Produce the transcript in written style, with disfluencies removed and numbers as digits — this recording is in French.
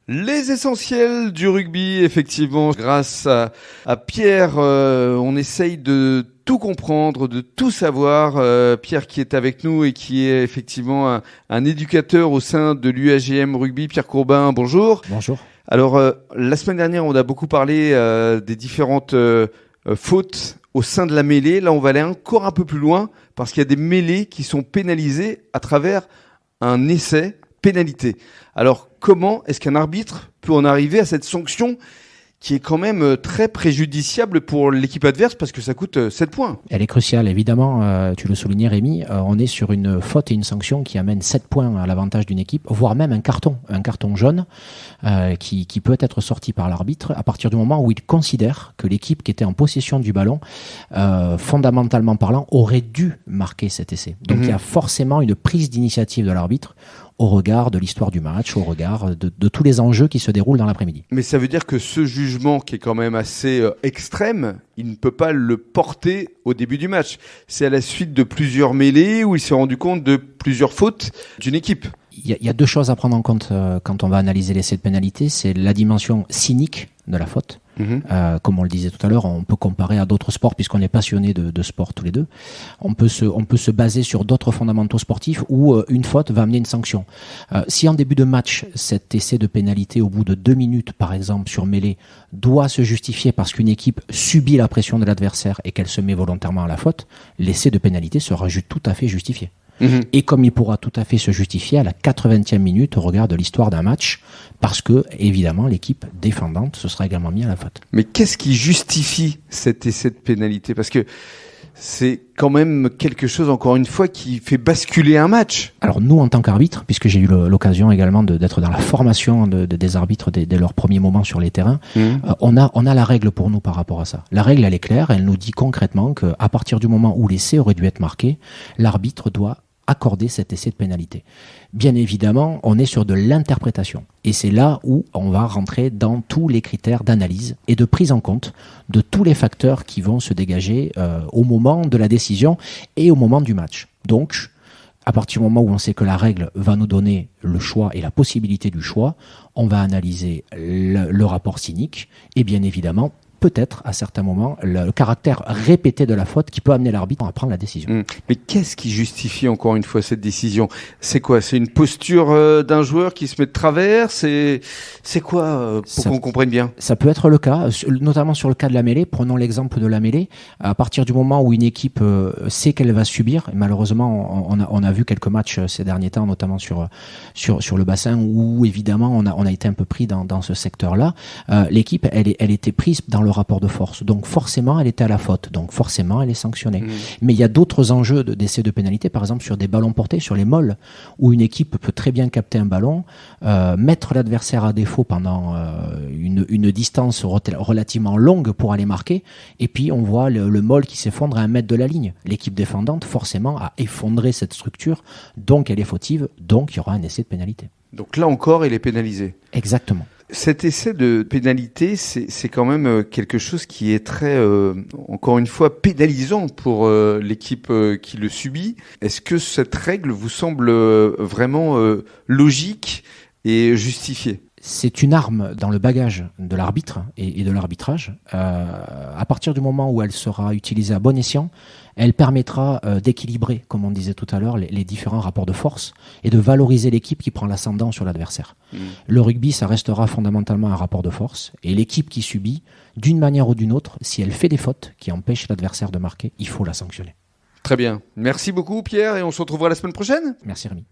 Les essentiels du rugby, effectivement, grâce à Pierre, on essaye de tout comprendre, de tout savoir. Pierre qui est avec nous et qui est effectivement un éducateur au sein de l'UAGM Rugby. Pierre Courbin, bonjour. Bonjour. Alors, la semaine dernière, on a beaucoup parlé des différentes fautes au sein de la mêlée. Là, on va aller encore un peu plus loin parce qu'il y a des mêlées qui sont pénalisées à travers un essai pénalité. Alors, comment est-ce qu'un arbitre peut en arriver à cette sanction qui est quand même très préjudiciable pour l'équipe adverse parce que ça coûte 7 points? Elle est cruciale, évidemment. Tu le soulignais, Rémi. On est sur une faute et une sanction qui amène 7 points à l'avantage d'une équipe, voire même un carton jaune qui peut être sorti par l'arbitre à partir du moment où il considère que l'équipe qui était en possession du ballon, fondamentalement parlant, aurait dû marquer cet essai. Donc il y a forcément une prise d'initiative de l'arbitre au regard de l'histoire du match, au regard de tous les enjeux qui se déroulent dans l'après-midi. Mais ça veut dire que ce jugement qui est quand même assez extrême, il ne peut pas le porter au début du match. C'est à la suite de plusieurs mêlées où il s'est rendu compte de plusieurs fautes d'une équipe. Il y a deux choses à prendre en compte quand on va analyser l'essai de pénalité. C'est la dimension cynique de la faute. Comme on le disait tout à l'heure, on peut comparer à d'autres sports puisqu'on est passionnés de sport tous les deux. On peut se baser sur d'autres fondamentaux sportifs où une faute va amener une sanction. Si en début de match, cet essai de pénalité au bout de 2 minutes, par exemple, sur mêlée, doit se justifier parce qu'une équipe subit la pression de l'adversaire et qu'elle se met volontairement à la faute, l'essai de pénalité sera tout à fait justifié. Et comme il pourra tout à fait se justifier à la 80e minute au regard de l'histoire d'un match, parce que, évidemment, l'équipe défendante se sera également mise à la faute. Mais qu'est-ce qui justifie cet essai de pénalité? Parce que c'est quand même quelque chose, encore une fois, qui fait basculer un match. Alors nous, en tant qu'arbitre, puisque j'ai eu l'occasion également d'être dans la formation des arbitres dès leur premier moment sur les terrains, on a la règle pour nous par rapport à ça. La règle, elle est claire, elle nous dit concrètement qu'à partir du moment où l'essai aurait dû être marqué, l'arbitre doit accorder cet essai de pénalité. Bien évidemment, on est sur de l'interprétation. Et c'est là où on va rentrer dans tous les critères d'analyse et de prise en compte de tous les facteurs qui vont se dégager au moment de la décision et au moment du match. Donc, à partir du moment où on sait que la règle va nous donner le choix et la possibilité du choix, on va analyser le rapport cynique et bien évidemment, peut-être à certains moments, le caractère répété de la faute qui peut amener l'arbitre à prendre la décision. Mais qu'est-ce qui justifie encore une fois cette décision? C'est quoi? C'est une posture d'un joueur qui se met de travers? C'est quoi pour qu'on comprenne bien? Ça peut être le cas, notamment sur le cas de la mêlée. Prenons l'exemple de la mêlée. À partir du moment où une équipe sait qu'elle va subir, et malheureusement on a vu quelques matchs ces derniers temps, notamment sur le bassin, où évidemment on a été un peu pris dans ce secteur-là. L'équipe elle était prise dans le rapport de force. Donc forcément, elle était à la faute. Donc forcément, elle est sanctionnée. Mais il y a d'autres enjeux d'essai de pénalité, par exemple sur des ballons portés, sur les molles, où une équipe peut très bien capter un ballon, mettre l'adversaire à défaut pendant une distance relativement longue pour aller marquer, et puis on voit le molle qui s'effondre à 1 mètre de la ligne. L'équipe défendante, forcément, a effondré cette structure, donc elle est fautive, donc il y aura un essai de pénalité. Donc là encore, il est pénalisé. Exactement. Cet essai de pénalité, c'est quand même quelque chose qui est très, encore une fois, pénalisant pour l'équipe qui le subit. Est-ce que cette règle vous semble vraiment logique et justifiée? C'est une arme dans le bagage de l'arbitre et de l'arbitrage. À partir du moment où elle sera utilisée à bon escient, elle permettra d'équilibrer, comme on disait tout à l'heure, les différents rapports de force et de valoriser l'équipe qui prend l'ascendant sur l'adversaire. Le rugby, ça restera fondamentalement un rapport de force. Et l'équipe qui subit, d'une manière ou d'une autre, si elle fait des fautes qui empêchent l'adversaire de marquer, il faut la sanctionner. Très bien. Merci beaucoup Pierre et on se retrouvera la semaine prochaine. Merci Rémi.